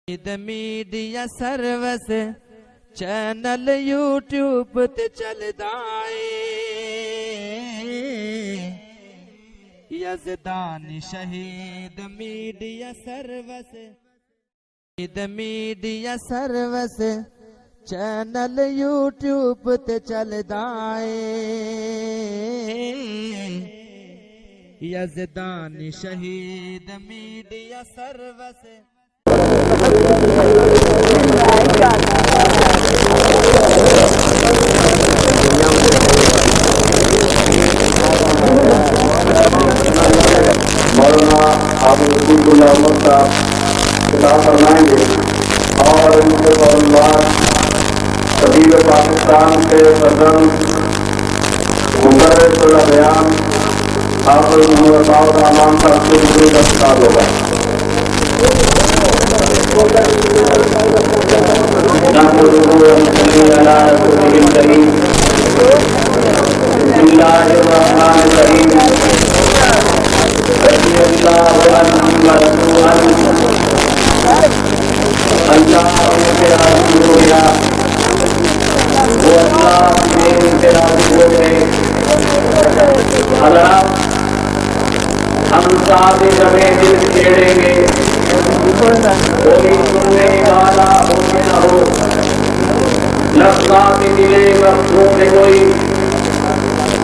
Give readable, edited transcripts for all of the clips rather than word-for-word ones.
Media service channel YouTube تے چلدا اے یزدان شہید میڈیا سروس چینل یوٹیوب تے چلدا اے یزدان شہید میڈیا سروس مولانا حافظ رسول اللہ صاحب خطاب فرمائیں گے اور ان کے فوراً طبیب پاکستان کے صدر مدرس الاذان حافظ محمد عطاء الرحمان صاحب سے حضور کا خطاب ہوگا. بسم اللہ الرحمن الرحیم. رضی اللہ عنہم ورضوا عنہ. اللہ سے راضی ہو گیا, وہ اللہ سے راضی ہو گئے. حضرات, ہم سارے جمع دل چھیڑیں گے, کوئی سننے والا ہو کہ نہ ہو, لفظات دلے وقتوں میں کوئی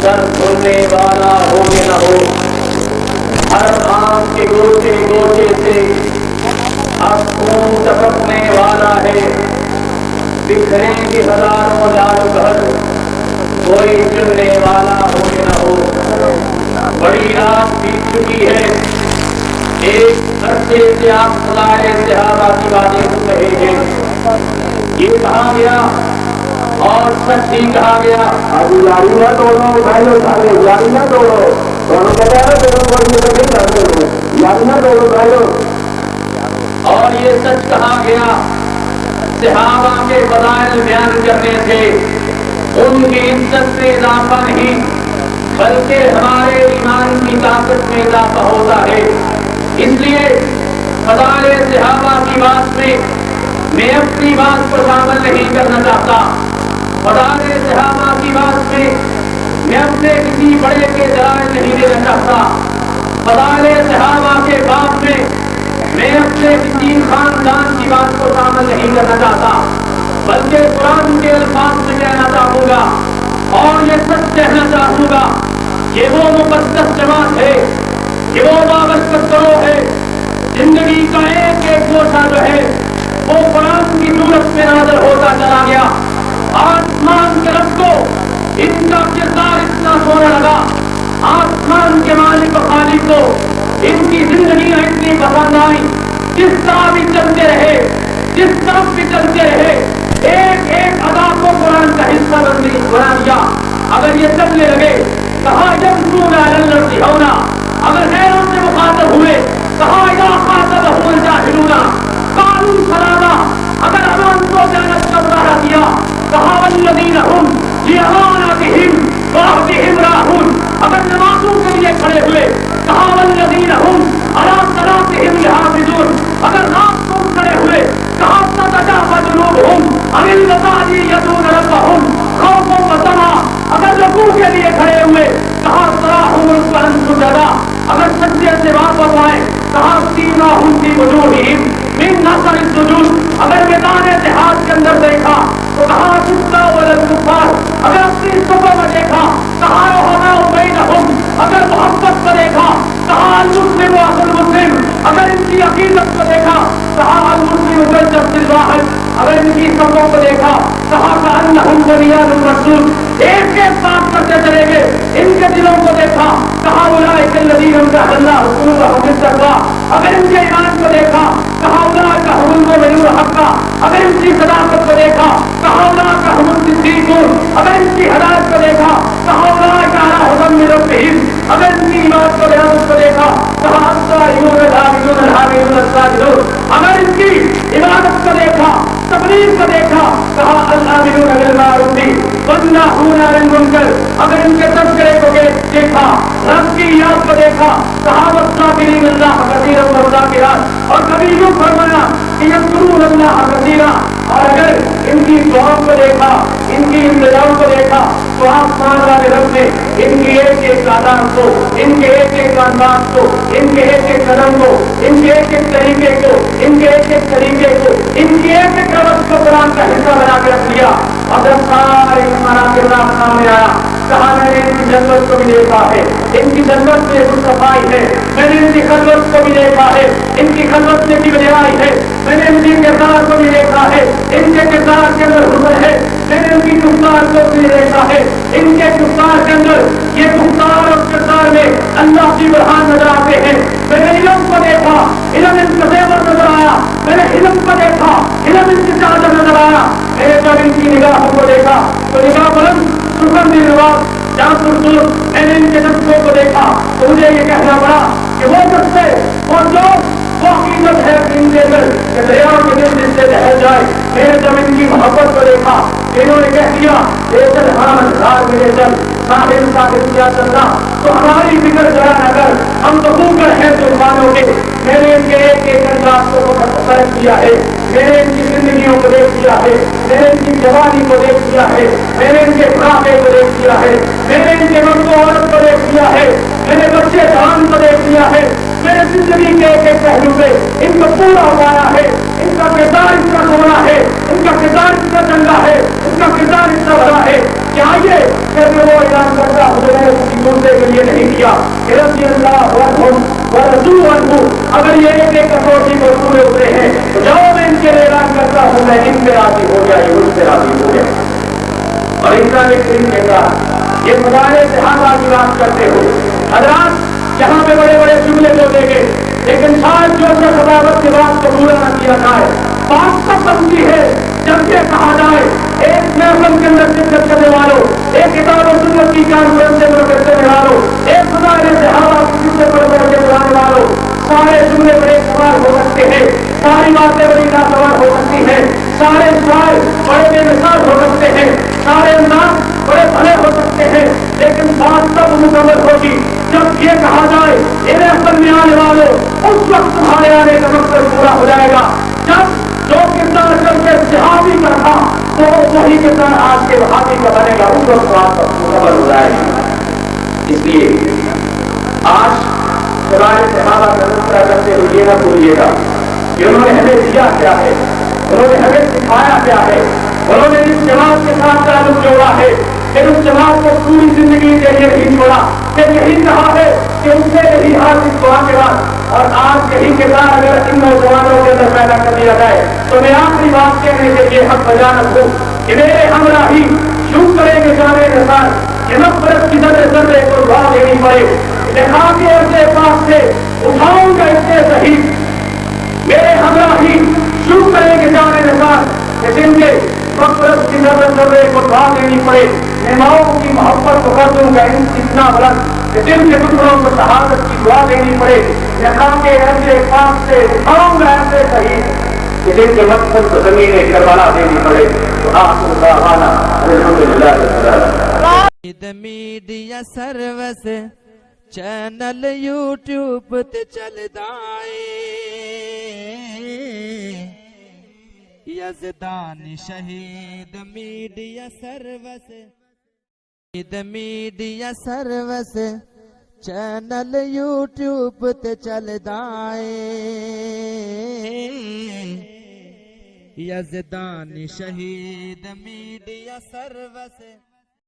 سر سننے والا ہو کہ نہ ہو. ہر آنکھ کے گوشے گوشے سے اب خون ٹپکنے والا ہے. بکھریں گے ہزاروں لال گھر, کوئی چننے والا ہو کہ نہ ہو. بڑی رات بیت چکی ہے, ایک عرصے سے آپ خلائے صحابہ کی باتیں سن رہے ہیں. یہ کہا گیا اور سچ ہی کہا گیا. ابھی جاری نہ توڑو بھائی, جاری نہ توڑو, دونوں کہتے ہیں جاری نہ توڑو بھائی. اور یہ سچ کہا گیا. صحابہ کے فضائل بیان کرنے سے ان کی عزت میں اضافہ نہیں بلکہ ہمارے ایمان کی طاقت میں اضافہ ہوتا ہے. اس لیے فضائل صحابہ کی بات میں میں اپنی بات کو شامل نہیں کرنا چاہتا. فضائل صحابہ کی بات میں میں اپنے کسی بڑے کے دلائل نہیں دینا چاہتا. فضائل صحابہ کے بات میں میں اپنے کسی خاندان کی بات کو شامل نہیں کرنا چاہتا, بلکہ قرآن کے الفاظ سے کہنا چاہوں گا اور یہ سچ کہنا چاہوں گا کہ وہ مقدس جماعت ہے, کہ وہ بابرکت گروہ ہے. زندگی کا ایک ایک گوشہ جو ہے وہ قرآن کی صورت میں نازل ہوتا چلا گیا. آسمان کے رب کو ان کا کردار اتنا سونا لگا, آسمان کے مالک و خالق کو ان کی زندگیاں اتنی پسند آئیں. جس طرح بھی چلتے رہے, جس طرف بھی چلتے رہے, ایک ایک ادا کو قرآن کا حصہ بنا دیا. اگر یہ چلنے لگے کہا یمشون علی الارض ہونا, اگر غیروں سے مخاطب ہوئے کہا اذا خاطبهم الجاهلون قالوا سلاما, اگر امان کو جانت کا مظاہرہ کیا کہا والذین هم لأماناتهم وعهدهم راعون, اگر نمازوں کے لیے کھڑے ہوئے کہا والذین هم علی صلاتهم یحافظون, اگر رات کو کھڑے ہوئے کہا تتجافى جنوبهم عن المضاجع يدعون ربهم خوفا وطمعا, اگر رکوع کے لیے کھڑے ہوئے کہا تراهم ركعا سجدا, اگر سجدے سے واپس آئے کہا سیماهم في وجوههم من اثر السجود, اگر میدان جہاد کے اندر دیکھا تو کہا تسلا والکفار, اگر اپنی صبح میں دیکھا کہا رحماء بینہم, اگر محبت کو دیکھا کہا المسلم اخو المسلم, اگر ان کی عقیدت کو دیکھا کہا المسلم بالجسد الواحد, اگر ان کی صفوں کو دیکھا کہا کأنہم بنیان مرصوص. ایک ایک بات کرتے چلے گئے. ان کے دلوں کو دیکھا کہا اولئک الذین امتحن اللہ قلوبهم بالتقوی, اگر ان کے ایمان کو دیکھا کہا اولئک هم المؤمنون حقا, اگر ان کی صداقت کو دیکھا کہا اولئک هم الصدیقون, اگر ان کی ہدایت کو دیکھا کہا اولئک علی ھدی من ربہم, اگر ان کی ایمان کو دیکھا کہا الصائمون الحامدون الحامدون الساجدون, اگر ان کی عبادت کو دیکھا تبلیغ کو دیکھا کہا الآمرون بالمعروف والناہون عن المنکر, اگر ان کے تذکرے کو دیکھا رب کی یاد کو دیکھا کہا والذاکرین اللہ کثیرا والذاکرات, اور کبھی یوں فرمایا کہ یذکرون دعاؤں کو دیکھا، ان کی انتظام کو دیکھا تو آسمان والے رب نے ان کی ایک ایک آداب کو، ان کے ایک ایک انداز کو، ان کے ایک ایک قدم کو، ان کے ایک ایک طریقے کو، ان کے ایک ایک طریقے کو، ان کی ایک ایک روش کو قرآن کا حصہ بنا کے رکھ لیا. اور جب سارے انسانات کے ساتھ سامنے آیا کہا میں نے ان کی جنت کو بھی دیکھا ہے، ان کی جنت میں صفائی ہے، میں نے ان کی خلوت کو بھی دیکھا ہے، ان کی خلوت میں کبریائی ہے، میں نے ان کی کردار کو بھی دیکھا ہے، ان کے کردار کے اندر حسن ہے، میں نے ان کی گفتار کو بھی دیکھا ہے، ان کے گفتار کے اندر یہ گفتار اور کردار میں اللہ کی برہان نظر آتے ہیں. میں نے علم کو دیکھا، علم ان کا زیور نظر آیا، میں نے علم کو دیکھا، علم ان کی چادر نظر آیا. میں نے جب ان کی نگاہوں کو دیکھا تو نگاہ بلند سخن نواز جہاں پرسور میں نے ان کے نقصوں کو دیکھا تو مجھے یہ کہنا پڑا کہ وہ نقصے وہ جو وہ حقیقت ہے دن کے اندر کہ دریا کے دن جس سے ٹہل جائے. میں نے جب ان کی محبت کو دیکھا انہوں نے کہہ دیا اے چل ہم ہزار میرے چل ساحل ساحل کیا چلنا تو ہماری فکر ذرا نہ کر، ہم تو خوگر ہیں طوفانوں کے. میں نے ان کے ایک ایک انداز کو فرق کیا ہے، میں نے ان کی زندگیوں کو دیکھ لیا ہے، میں نے ان کی جوانی کو دیکھ لیا ہے، میں نے ان کے بڑھاپے کو دیکھ لیا ہے، میں نے ان کے مرد و عورت کو دیکھ لیا ہے، میں نے بچے جوان کو دیکھ لیا ہے، میں نے زندگی کے ایک ایک پہلو پہ ان کو پورا پایا ہے. ان کا کردار اتنا سونا ہے، ان کا کردار اتنا چنگا ہے، ان کا کردار اتنا بڑا ہے کہ آئیے کہ وہ اعلان کرتا ہوں میں نے کسی دوسرے کے لیے نہیں کیا کہ رضی اللہ عنہم ورضوا عنہ. اگر یہ ایک ایک کٹوتی پر پورے اترے ہیں تو جاؤ میں ان کے اعلان کرتا ہوں میں ان سے راضی ہو گیا، یہ ان سے راضی ہو گیا. اور اتنا ایک دن کہتا یہ مظاہرے سے ہم آج بات کرتے ہو حضرات یہاں پہ بڑے بڑے جملے بولے گے لیکن شاید جو صحابت کی بات کو پورا نہ کیا جائے. بات تب بنتی ہے جب یہ کہا جائے ایک محفل کے اندر شرکت کرنے والوں، ایک کتاب و سنت کی کانفرنس سے مرکز کرنے والوں، ایک مظاہرے سے ہوا کسی سے پڑھ کر کے بلانے والوں، سارے جملے بڑے سوال ہو سکتے ہیں، ساری باتیں بڑی ناسوار ہو سکتی ہیں، سارے سوال بڑے بے مثال ہو سکتے ہیں، سارے انداز بڑے بھلے ہو سکتے ہیں، لیکن بات تب مکمل ہوگی جب یہ کہا جائے انہیں اصل میں آنے والوں اس وقت تمہارے آنے کا مقصد پورا ہو جائے گا جب جو کردار کر کے صحابی کا تھا تو وہی کردار آج کے وہابی کا بنے گا، اس وقت بات مکمل ہو جائے گی. اس لیے آج سوائے صحابہ کا تذکرہ کرتے ہوئے یہ نہ بھولیے گا کہ انہوں نے ہمیں دیا کیا ہے، انہوں نے ہمیں سکھایا کیا ہے. انہوں نے اس جماعت کے ساتھ تعلق جوڑا ہے کہ اس جماعت کو پوری زندگی کے لیے نہیں چھوڑا، کہ یہی کہا ہے کہ ان سے یہی حال اس دعا کے بعد اور آج یہی کردار اگر ان نوجوانوں کے اندر پیدا کر دیا جائے تو میں آخری بات کہنے سے یہ حق بجا رکھوں کہ میرے ہمراہی یوں کریں گے جانے کے ساتھ کہ نفرت کی ذرے ذرے کو دعا دینی پڑے. دکھا کے اپنے پاس سے اٹھاؤں گا اس سے صحیح میرے ہمراہی شروع کریں گے جانے کے ساتھ کہ جن کے نفرت کی ذرے ذرے کو دعا دینی پڑے. میں ماؤں کی محبت کو کر دوں گا اتنا بلند کہ دل کے ٹکڑوں کو شہادت کی دعا دینی پڑے. دکھا کے ایسے پاس سے اٹھاؤں گا ایسے صحیح کہ جن کے مقصد کو زمین کروانا دینی پڑے. تو آپ کو دعوانا الحمدللہ میڈیا سروس چینل یوٹیوب تے چلدا اے یزدان شہید میڈیا سروس چینل یوٹیوب تے چلدا اے یزدان شہید میڈیا سروس